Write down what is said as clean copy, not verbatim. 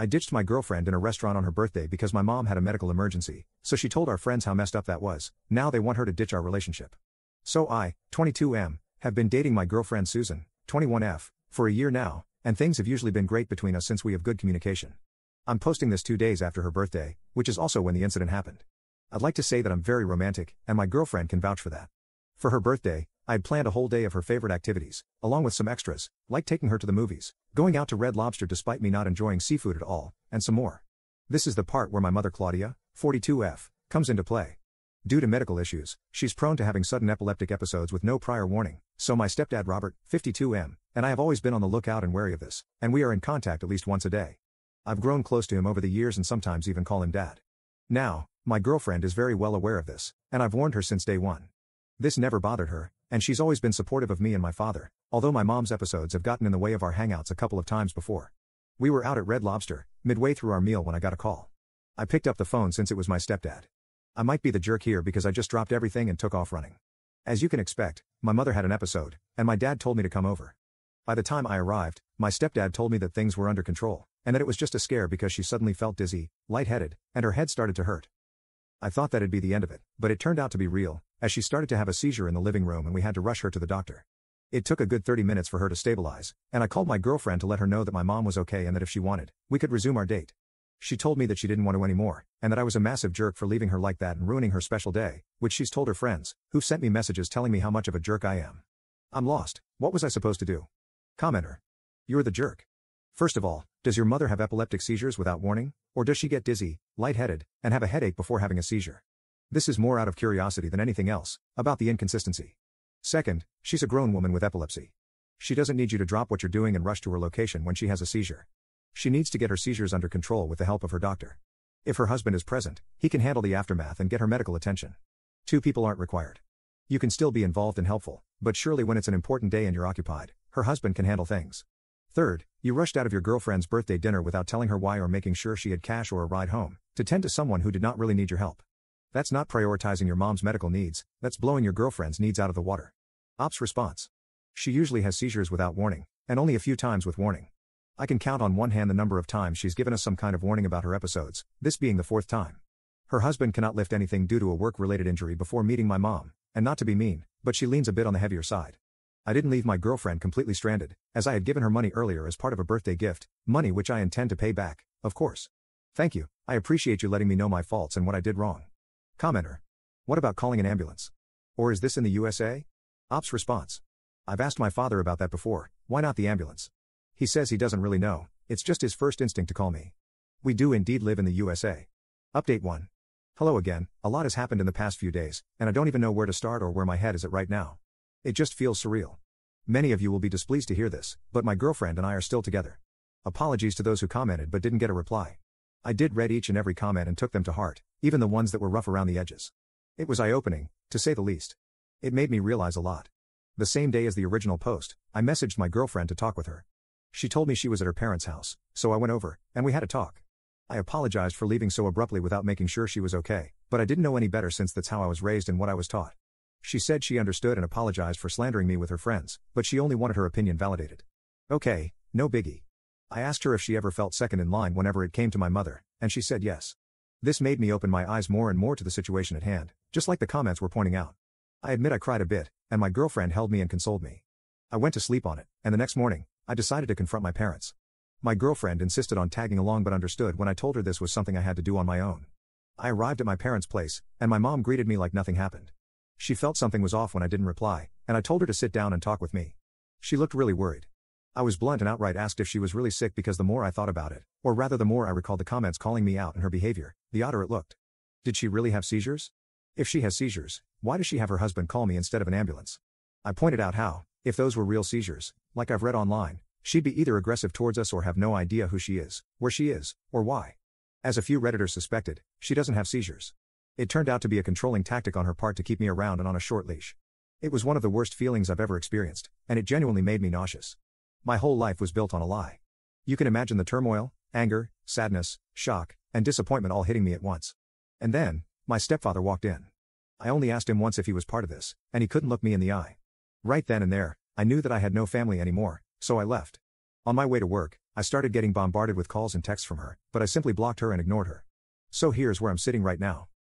I ditched my girlfriend in a restaurant on her birthday because my mom had a medical emergency, so she told our friends how messed up that was. Now they want her to ditch our relationship. So I, 22M, have been dating my girlfriend Susan, 21F, for a year now, and things have usually been great between us since we have good communication. I'm posting this 2 days after her birthday, which is also when the incident happened. I'd like to say that I'm very romantic, and my girlfriend can vouch for that. For her birthday, I had planned a whole day of her favorite activities, along with some extras, like taking her to the movies, going out to Red Lobster despite me not enjoying seafood at all, and some more. This is the part where my mother Claudia, 42F, comes into play. Due to medical issues, she's prone to having sudden epileptic episodes with no prior warning, so my stepdad Robert, 52M, and I have always been on the lookout and wary of this, and we are in contact at least once a day. I've grown close to him over the years and sometimes even call him dad. Now, my girlfriend is very well aware of this, and I've warned her since day one. This never bothered her, and she's always been supportive of me and my father, although my mom's episodes have gotten in the way of our hangouts a couple of times before. We were out at Red Lobster, midway through our meal when I got a call. I picked up the phone since it was my stepdad. I might be the jerk here because I just dropped everything and took off running. As you can expect, my mother had an episode, and my dad told me to come over. By the time I arrived, my stepdad told me that things were under control, and that it was just a scare because she suddenly felt dizzy, lightheaded, and her head started to hurt. I thought that'd be the end of it, but it turned out to be real, as she started to have a seizure in the living room and we had to rush her to the doctor. It took a good 30 minutes for her to stabilize, and I called my girlfriend to let her know that my mom was okay and that if she wanted, we could resume our date. She told me that she didn't want to anymore, and that I was a massive jerk for leaving her like that and ruining her special day, which she's told her friends, who've sent me messages telling me how much of a jerk I am. I'm lost. What was I supposed to do? Commenter. You're the jerk. First of all, does your mother have epileptic seizures without warning, or does she get dizzy, lightheaded, and have a headache before having a seizure? This is more out of curiosity than anything else, about the inconsistency. Second, she's a grown woman with epilepsy. She doesn't need you to drop what you're doing and rush to her location when she has a seizure. She needs to get her seizures under control with the help of her doctor. If her husband is present, he can handle the aftermath and get her medical attention. 2 people aren't required. You can still be involved and helpful, but surely when it's an important day and you're occupied, her husband can handle things. Third, you rushed out of your girlfriend's birthday dinner without telling her why or making sure she had cash or a ride home, to tend to someone who did not really need your help. That's not prioritizing your mom's medical needs, that's blowing your girlfriend's needs out of the water. Ops response. She usually has seizures without warning, and only a few times with warning. I can count on one hand the number of times she's given us some kind of warning about her episodes, this being the 4th time. Her husband cannot lift anything due to a work-related injury before meeting my mom, and not to be mean, but she leans a bit on the heavier side. I didn't leave my girlfriend completely stranded, as I had given her money earlier as part of a birthday gift, money which I intend to pay back, of course. Thank you, I appreciate you letting me know my faults and what I did wrong. Commenter. What about calling an ambulance? Or is this in the USA? Ops response. I've asked my father about that before, why not the ambulance? He says he doesn't really know, it's just his first instinct to call me. We do indeed live in the USA. Update 1. Hello again, a lot has happened in the past few days, and I don't even know where to start or where my head is at right now. It just feels surreal. Many of you will be displeased to hear this, but my girlfriend and I are still together. Apologies to those who commented but didn't get a reply. I did read each and every comment and took them to heart, even the ones that were rough around the edges. It was eye-opening, to say the least. It made me realize a lot. The same day as the original post, I messaged my girlfriend to talk with her. She told me she was at her parents' house, so I went over, and we had a talk. I apologized for leaving so abruptly without making sure she was okay, but I didn't know any better since that's how I was raised and what I was taught. She said she understood and apologized for slandering me with her friends, but she only wanted her opinion validated. Okay, no biggie. I asked her if she ever felt second in line whenever it came to my mother, and she said yes. This made me open my eyes more and more to the situation at hand, just like the comments were pointing out. I admit I cried a bit, and my girlfriend held me and consoled me. I went to sleep on it, and the next morning, I decided to confront my parents. My girlfriend insisted on tagging along but understood when I told her this was something I had to do on my own. I arrived at my parents' place, and my mom greeted me like nothing happened. She felt something was off when I didn't reply, and I told her to sit down and talk with me. She looked really worried. I was blunt and outright asked if she was really sick because the more I thought about it, or rather the more I recalled the comments calling me out and her behavior, the odder it looked. Did she really have seizures? If she has seizures, why does she have her husband call me instead of an ambulance? I pointed out how, if those were real seizures, like I've read online, she'd be either aggressive towards us or have no idea who she is, where she is, or why. As a few Redditors suspected, she doesn't have seizures. It turned out to be a controlling tactic on her part to keep me around and on a short leash. It was one of the worst feelings I've ever experienced, and it genuinely made me nauseous. My whole life was built on a lie. You can imagine the turmoil, anger, sadness, shock, and disappointment all hitting me at once. And then, my stepfather walked in. I only asked him once if he was part of this, and he couldn't look me in the eye. Right then and there, I knew that I had no family anymore, so I left. On my way to work, I started getting bombarded with calls and texts from her, but I simply blocked her and ignored her. So here's where I'm sitting right now.